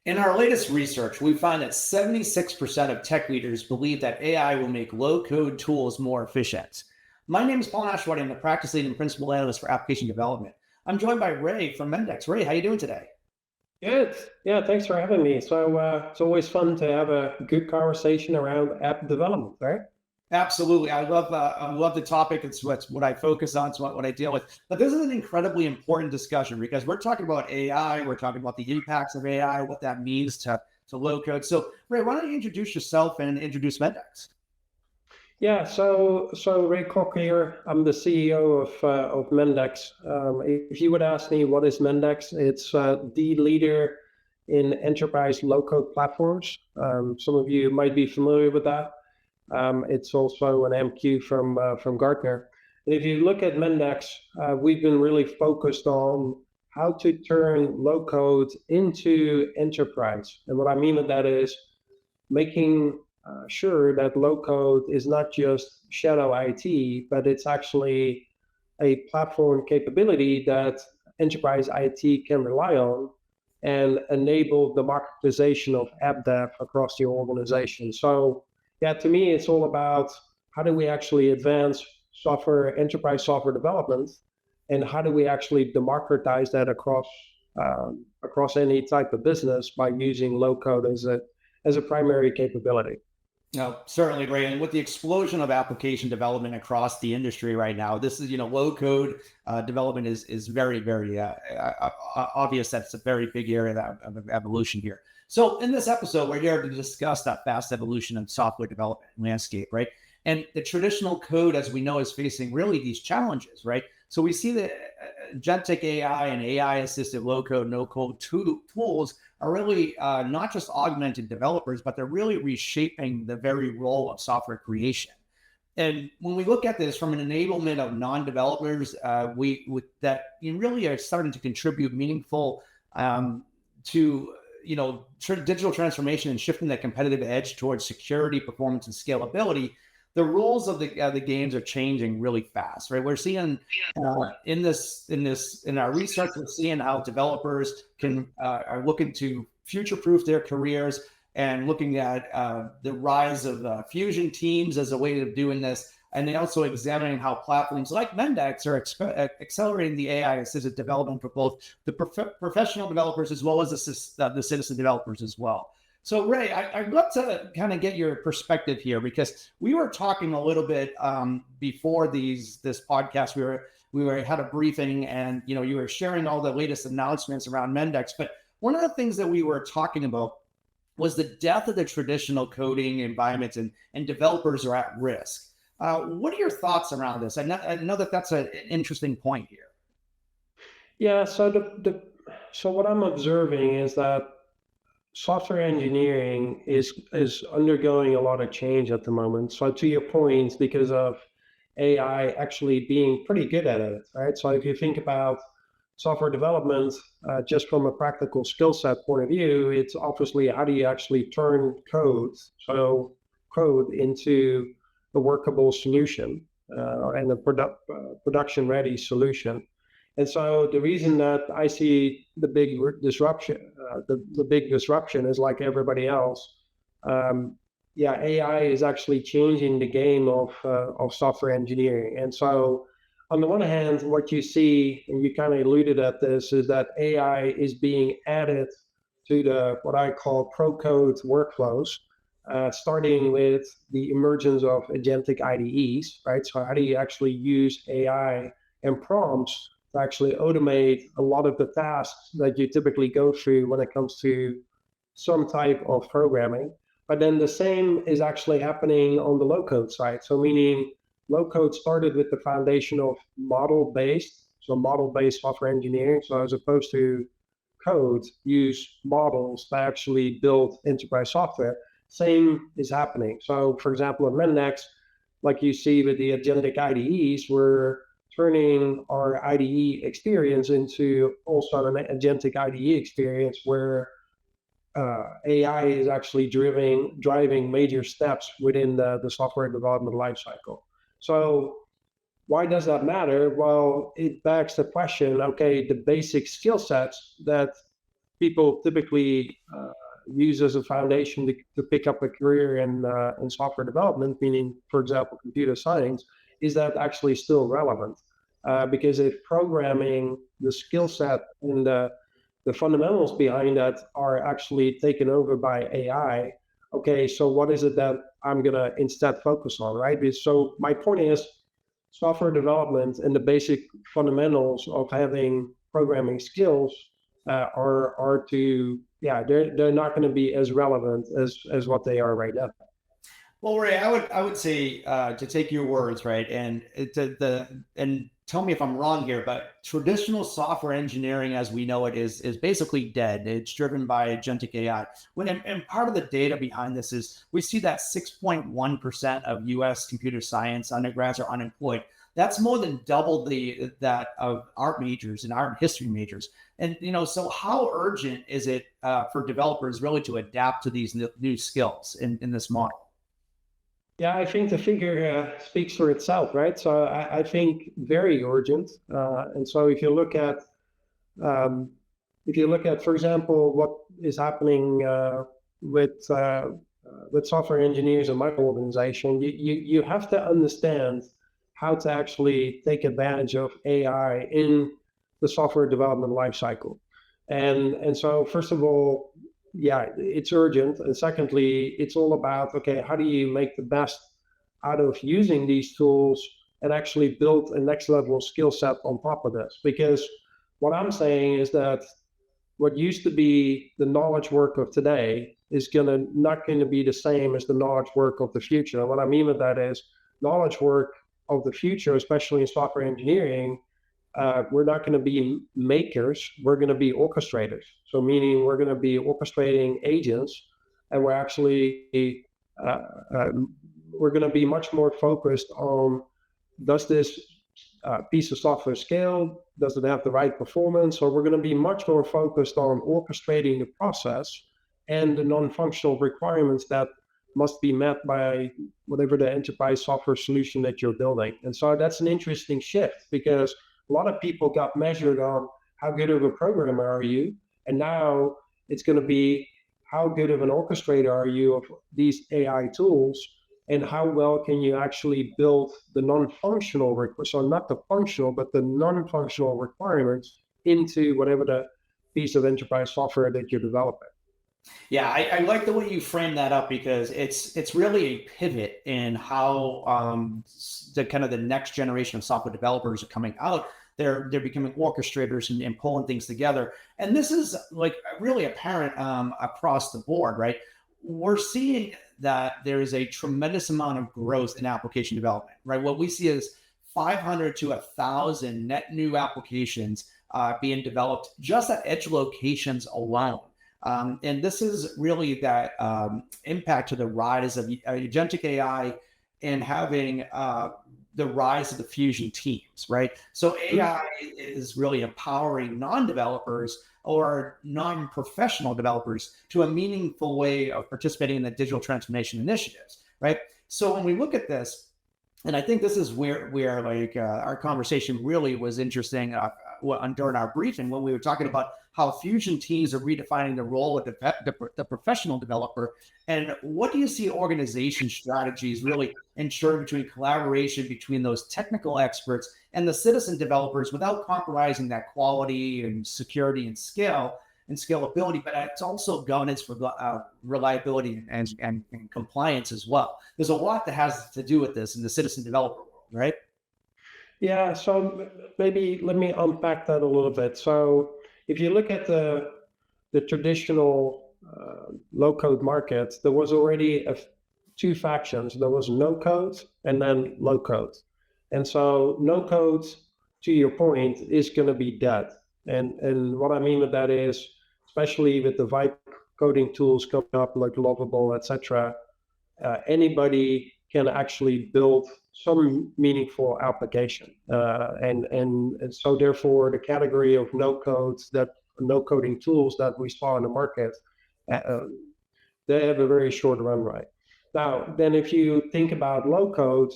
In our latest research, we find that 76% of tech leaders believe that AI will make low-code tools more efficient. My name is Paul Nashawaty. I'm the practice lead and principal analyst for application development. I'm joined by Ray from Mendix. Ray, how are you doing today? Good. Yeah, thanks for having me. So it's always fun to have a good conversation around app development, right? Absolutely. I love the topic. It's what I focus on. It's what I deal with. But this is an incredibly important discussion because we're talking about AI. We're talking about the impacts of AI, what that means to low code. So, Ray, why don't you introduce yourself and introduce Mendix? Yeah. So Ray Kok here. I'm the CEO of Mendix. If you would ask me what is Mendix, it's the leader in enterprise low-code platforms. Some of you might be familiar with that. It's also an MQ from Gartner. And if you look at Mendix, we've been really focused on how to turn low code into enterprise. And what I mean with that is making sure that low code is not just shadow IT, but it's actually a platform capability that enterprise IT can rely on and enable democratization of app dev across the organization. So yeah, to me, it's all about how do we actually advance enterprise software development, and how do we actually democratize that across any type of business by using low code as a primary capability. No, certainly, Ray. And with the explosion of application development across the industry right now, this is, low code development is very, very obvious. That's a very big area of evolution here. So in this episode, we're here to discuss that fast evolution of software development landscape, right? And the traditional code, as we know, is facing really these challenges, right? So we see that agentic AI and AI-assisted low-code, no-code tools are really not just augmenting developers, but they're really reshaping the very role of software creation. And when we look at this from an enablement of non-developers, that you really are starting to contribute meaningful to digital transformation and shifting that competitive edge towards security, performance, and scalability. The rules of the games are changing really fast, right? We're seeing in our research, we're seeing how developers are looking to future-proof their careers and looking at the rise of fusion teams as a way of doing this. And they also examining how platforms like Mendix are accelerating the AI-assisted development for both the professional developers as well as the citizen developers as well. So Ray, I'd love to kind of get your perspective here, because we were talking a little bit before this podcast. We had a briefing, and you were sharing all the latest announcements around Mendix. But one of the things that we were talking about was the death of the traditional coding environments, and developers are at risk. What are your thoughts around this? I know that's an interesting point here. Yeah. So what I'm observing is that software engineering is undergoing a lot of change at the moment. So to your point, because of AI actually being pretty good at it, right? So if you think about software development, just from a practical skill set point of view, it's obviously how do you actually turn code into a workable solution and a production ready solution. And so the reason that I see the big disruption, the big disruption is like everybody else. AI is actually changing the game of software engineering. And so on the one hand, what you see, and you kind of alluded at this, is that AI is being added to what I call pro-code workflows, starting with the emergence of agentic IDEs, right? So how do you actually use AI and prompts to actually automate a lot of the tasks that you typically go through when it comes to some type of programming. But then the same is actually happening on the low code side. So meaning low code started with the foundation of model-based software engineering. So as opposed to code, use models to actually build enterprise software. Same is happening. So for example, at Mendix, like you see with the agentic IDEs, we're turning our IDE experience into also an agentic IDE experience where AI is actually driving major steps within the software development lifecycle. So why does that matter? Well, it begs the question, okay, the basic skill sets that people typically use as a foundation to pick up a career in software development, meaning, for example, computer science, is that actually still relevant? Because if programming, the skill set, and the fundamentals behind that are actually taken over by AI, okay, so what is it that I'm going to instead focus on, right? So my point is, software development and the basic fundamentals of having programming skills they're not going to be as relevant as what they are right now. Well, Ray, I would say to take your words, right, and and tell me if I'm wrong here, but traditional software engineering as we know it is basically dead. It's driven by agentic AI. And part of the data behind this is we see that 6.1% of U.S. computer science undergrads are unemployed. That's more than double that of art majors and art and history majors. And so how urgent is it for developers really to adapt to these new skills in this model? Yeah, I think the figure speaks for itself, right? So I think very urgent. And so if you look at, for example, what is happening with software engineers in my organization, you have to understand how to actually take advantage of AI in the software development lifecycle. And so first of all, yeah, it's urgent. And secondly, it's all about, okay, how do you make the best out of using these tools and actually build a next level skill set on top of this? Because what I'm saying is that what used to be the knowledge work of today is not going to be the same as the knowledge work of the future. And what I mean with that is knowledge work of the future, especially in software engineering, we're not going to be makers, we're going to be orchestrators. So meaning we're going to be orchestrating agents, and we're actually we're going to be much more focused on, does this piece of software scale? Does it have the right performance? Or we're going to be much more focused on orchestrating the process and the non-functional requirements that must be met by whatever the enterprise software solution that you're building. And so that's an interesting shift, because a lot of people got measured on how good of a programmer are you, and now it's going to be how good of an orchestrator are you of these AI tools, and how well can you actually build the non-functional, so not the functional, but the non-functional requirements into whatever the piece of enterprise software that you're developing. Yeah, I like the way you frame that up, because it's really a pivot in how the next generation of software developers are coming out. They're becoming orchestrators and pulling things together, and this is like really apparent across the board, right? We're seeing that there is a tremendous amount of growth in application development, right? What we see is 500 to 1,000 net new applications being developed just at edge locations alone. And this is really that impact to the rise of agentic AI and having the rise of the fusion teams, right? So AI is really empowering non-developers or non-professional developers to a meaningful way of participating in the digital transformation initiatives, right? So when we look at this, and I think this is where our conversation really was interesting during our briefing, when we were talking about how fusion teams are redefining the role of the professional developer. And what do you see organization strategies really ensuring between collaboration between those technical experts and the citizen developers without compromising that quality and security and scalability, but it's also governance for reliability and compliance as well. There's a lot that has to do with this in the citizen developer world, right? Yeah, so maybe let me unpack that a little bit. So if you look at the traditional low-code market, there was already two factions. There was no-code and then low-code. And so no-code, to your point, is going to be dead. And what I mean with that is, especially with the vibe coding tools coming up like Lovable, etc., anybody can actually build some meaningful application. And so therefore the category of no coding tools that we saw in the market, they have a very short run rate. Now, then if you think about low code,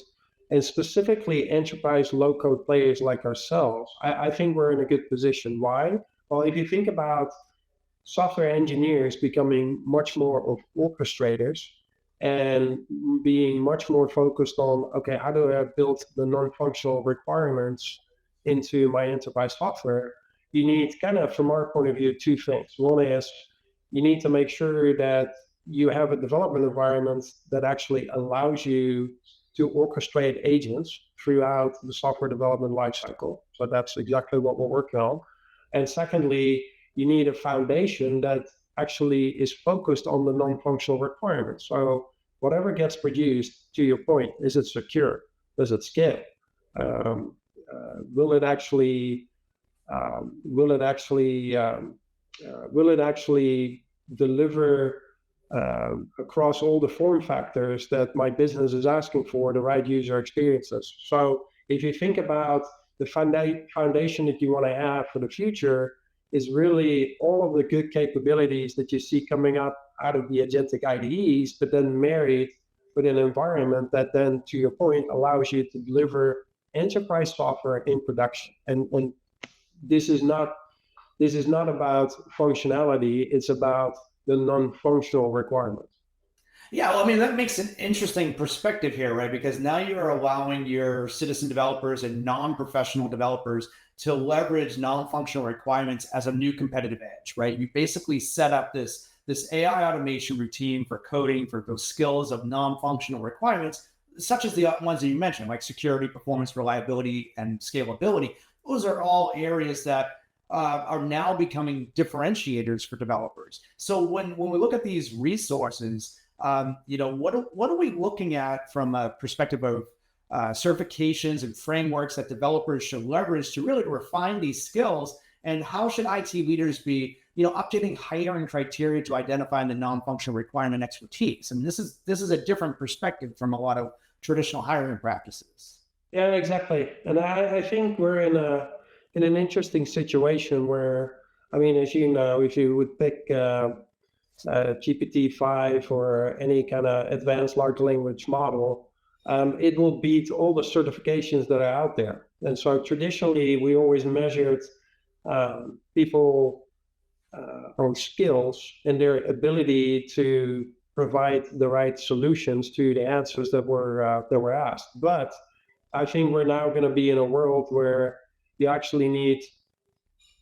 and specifically enterprise low code players like ourselves, I think we're in a good position. Why? Well, if you think about software engineers becoming much more of orchestrators and being much more focused on, okay, how do I build the non-functional requirements into my enterprise software? You need kind of, from our point of view, two things. One is you need to make sure that you have a development environment that actually allows you to orchestrate agents throughout the software development lifecycle. So that's exactly what we're working on. And secondly, you need a foundation that actually is focused on the non-functional requirements. So whatever gets produced, to your point, is it secure? Does it scale? Will it actually deliver across all the form factors that my business is asking for, the right user experiences? So if you think about the foundation that you want to have for the future, is really all of the good capabilities that you see coming up out of the agentic IDEs, but then married with an environment that then, to your point, allows you to deliver enterprise software in production. And this is not about functionality, it's about the non-functional requirements. Yeah, well, I mean, that makes an interesting perspective here, right? Because now you're allowing your citizen developers and non-professional developers to leverage non-functional requirements as a new competitive edge, right? You basically set up this AI automation routine for coding for those skills of non-functional requirements, such as the ones that you mentioned, like security, performance, reliability, and scalability. Those are all areas that are now becoming differentiators for developers. So when we look at these resources, what are we looking at from a perspective of certifications and frameworks that developers should leverage to really refine these skills? And how should IT leaders be, updating hiring criteria to identify the non-functional requirement expertise? And this is a different perspective from a lot of traditional hiring practices. Yeah, exactly. And I think we're in an interesting situation where, I mean, as you know, if you would pick GPT-5 or any kind of advanced large language model, it will beat all the certifications that are out there. And so traditionally, we always measured people on skills and their ability to provide the right solutions to the answers that were asked. But I think we're now going to be in a world where you actually need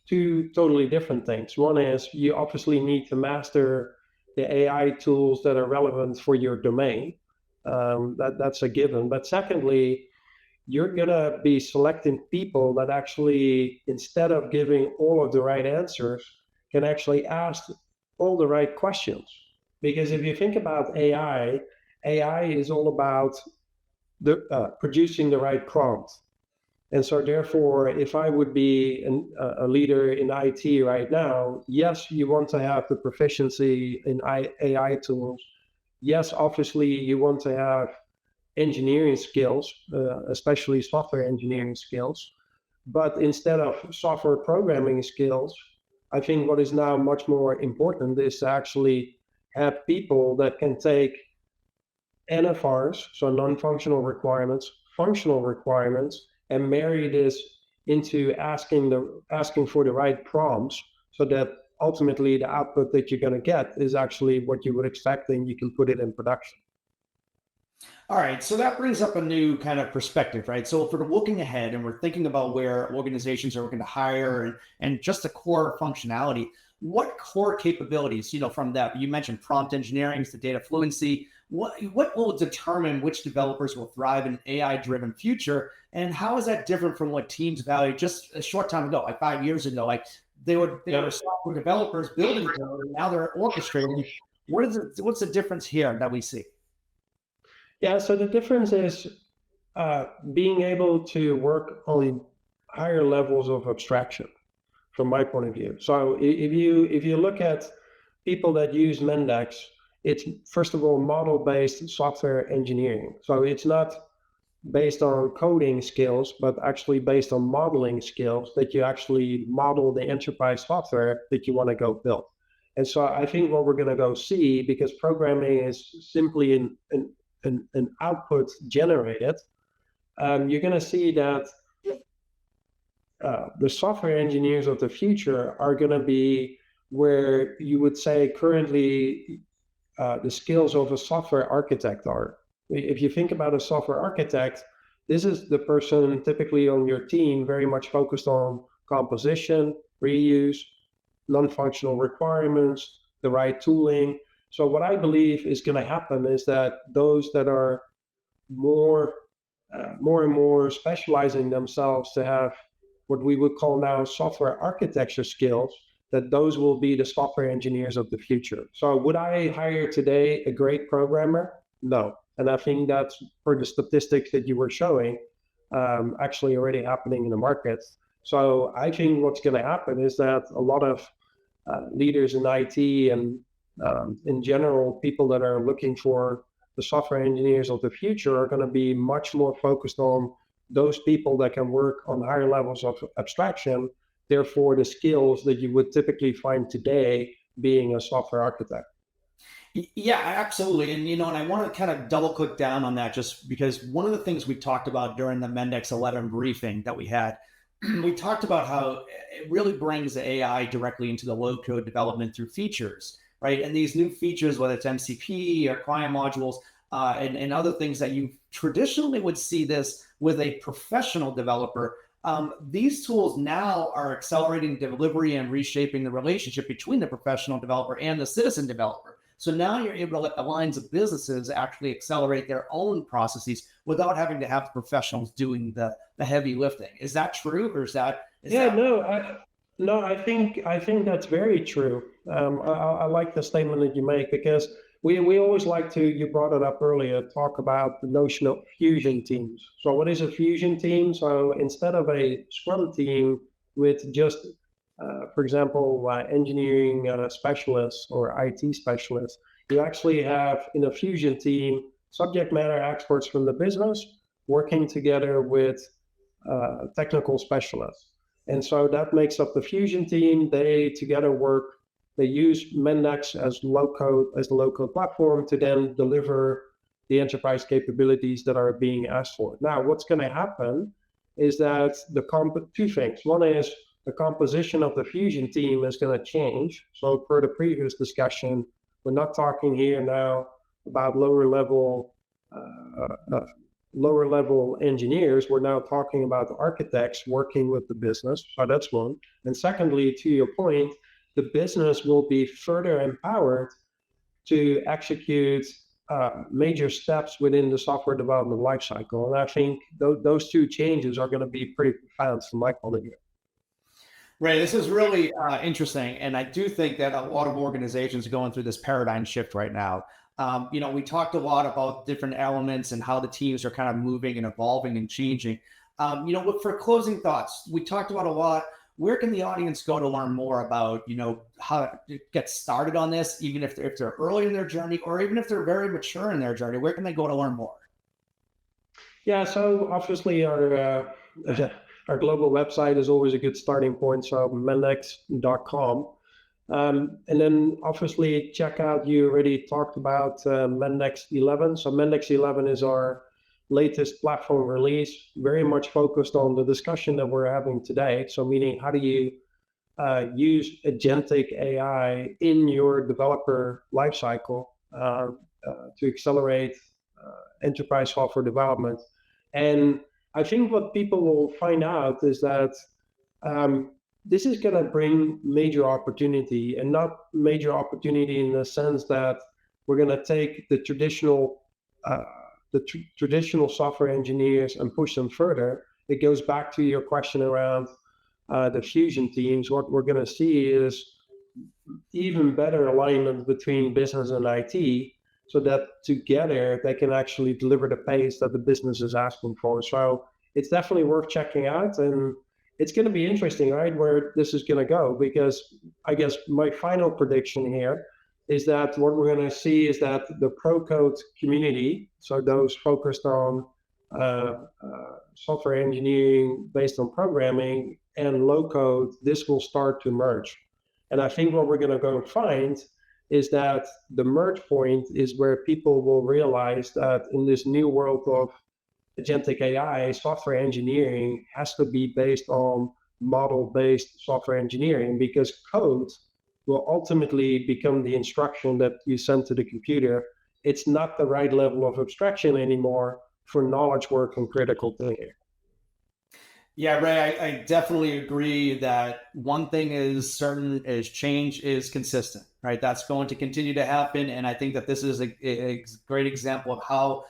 two totally different things. One is you obviously need to master the AI tools that are relevant for your domain. That's a given. But secondly, you're going to be selecting people that actually, instead of giving all of the right answers, can actually ask all the right questions. Because if you think about AI is all about producing the right prompt. And so therefore, if I would be a leader in IT right now, yes, you want to have the proficiency in AI tools. Yes, obviously, you want to have engineering skills, especially software engineering skills. But instead of software programming skills, I think what is now much more important is to actually have people that can take NFRs, so non-functional requirements, functional requirements, and marry this into asking for the right prompts so that ultimately the output that you're going to get is actually what you would expect and you can put it in production. All right, so that brings up a new kind of perspective, right? So if we're looking ahead and we're thinking about where organizations are looking to hire and just the core functionality, what core capabilities, from that, you mentioned prompt engineering to data fluency, what will determine which developers will thrive in an AI-driven future? And how is that different from what teams valued just a short time ago, like 5 years ago? Like they were software developers building code, and now they're orchestrating. What's the difference here that we see? Yeah, so the difference is being able to work on higher levels of abstraction, from my point of view. So if you look at people that use Mendix, it's first of all model-based software engineering. So it's not based on coding skills, but actually based on modeling skills that you actually model the enterprise software that you want to go build. And so I think what we're going to go see, because programming is simply an output generated, you're going to see that the software engineers of the future are going to be where you would say currently the skills of a software architect are. If you think about a software architect, this is the person typically on your team very much focused on composition, reuse, non-functional requirements, the right tooling. So what I believe is going to happen is that those that are more and more specializing themselves to have what we would call now software architecture skills, that those will be the software engineers of the future. So would I hire today a great programmer? No. And I think that's, for the statistics that you were showing, actually already happening in the market. So I think what's going to happen is that a lot of leaders in IT and in general, people that are looking for the software engineers of the future are going to be much more focused on those people that can work on higher levels of abstraction, therefore the skills that you would typically find today being a software architect. Yeah, absolutely. And I want to kind of double click down on that just because one of the things we talked about during the Mendix 11 briefing that we had, we talked about how it really brings the AI directly into the low code development through features, right? And these new features, whether it's MCP or client modules, and other things that you traditionally would see this with a professional developer, these tools now are accelerating delivery and reshaping the relationship between the professional developer and the citizen developer. So now you're able to let the lines of businesses actually accelerate their own processes without having to have the professionals doing the heavy lifting. Is that true, or is that? I think that's very true. I like the statement that you make, because we always like to, you brought it up earlier, talk about the notion of fusion teams. So what is a fusion team? So instead of a Scrum team with just, for example, engineering specialists or IT specialists, you actually have in a fusion team subject matter experts from the business working together with technical specialists. And so that makes up the fusion team. They together work. They use Mendix as the low code platform to then deliver the enterprise capabilities that are being asked for. Now, what's going to happen is that two things. One is the composition of the fusion team is going to change. So per the previous discussion, we're not talking here now about lower level engineers. We're now talking about the architects working with the business. So that's one. And secondly, to your point, the business will be further empowered to execute major steps within the software development lifecycle. And I think those two changes are going to be pretty profound from my point of view. Right. This is really interesting. And I do think that a lot of organizations are going through this paradigm shift right now. We talked a lot about different elements and how the teams are kind of moving and evolving and changing. For closing thoughts, we talked about a lot. Where can the audience go to learn more about, how to get started on this, even if they're early in their journey, or even if they're very mature in their journey? Where can they go to learn more? Yeah, so obviously our global website is always a good starting point, so mendix.com. And then obviously check out, you already talked about Mendix 11. So Mendix 11 is our latest platform release, very much focused on the discussion that we're having today. So meaning, how do you use agentic AI in your developer lifecycle to accelerate enterprise software development? And I think what people will find out is that this is going to bring major opportunity, and not major opportunity in the sense that we're going to take the traditional traditional software engineers and push them further. It goes back to your question around the fusion teams. What we're going to see is even better alignment between business and IT, so that together they can actually deliver the pace that the business is asking for. So it's definitely worth checking out, and it's going to be interesting, right, where this is going to go, because I guess my final prediction here is that what we're going to see is that the pro-code community, so those focused on software engineering based on programming, and low code, this will start to merge. And I think what we're going to go find is that the merge point is where people will realize that in this new world of agentic AI, software engineering has to be based on model-based software engineering, because code will ultimately become the instruction that you send to the computer. It's not the right level of abstraction anymore for knowledge work and critical thinking. Yeah, Ray, I definitely agree that one thing is certain is change is consistent, right? That's going to continue to happen. And I think that this is a great example of how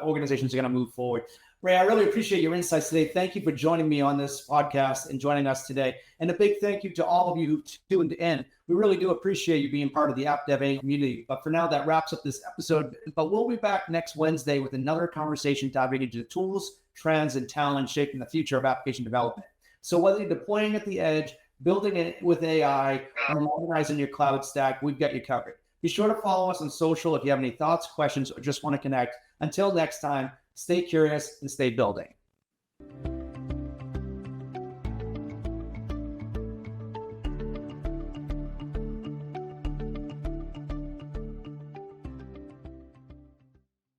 organizations are going to move forward. Ray, I really appreciate your insights today. Thank you for joining me on this podcast and joining us today. And a big thank you to all of you who tuned in. We really do appreciate you being part of the AppDevANGLE community. But for now, that wraps up this episode. But we'll be back next Wednesday with another conversation diving into the tools, trends, and talent shaping the future of application development. So whether you're deploying at the edge, building it with AI, or modernizing your cloud stack, we've got you covered. Be sure to follow us on social if you have any thoughts, questions, or just want to connect. Until next time, stay curious and stay building.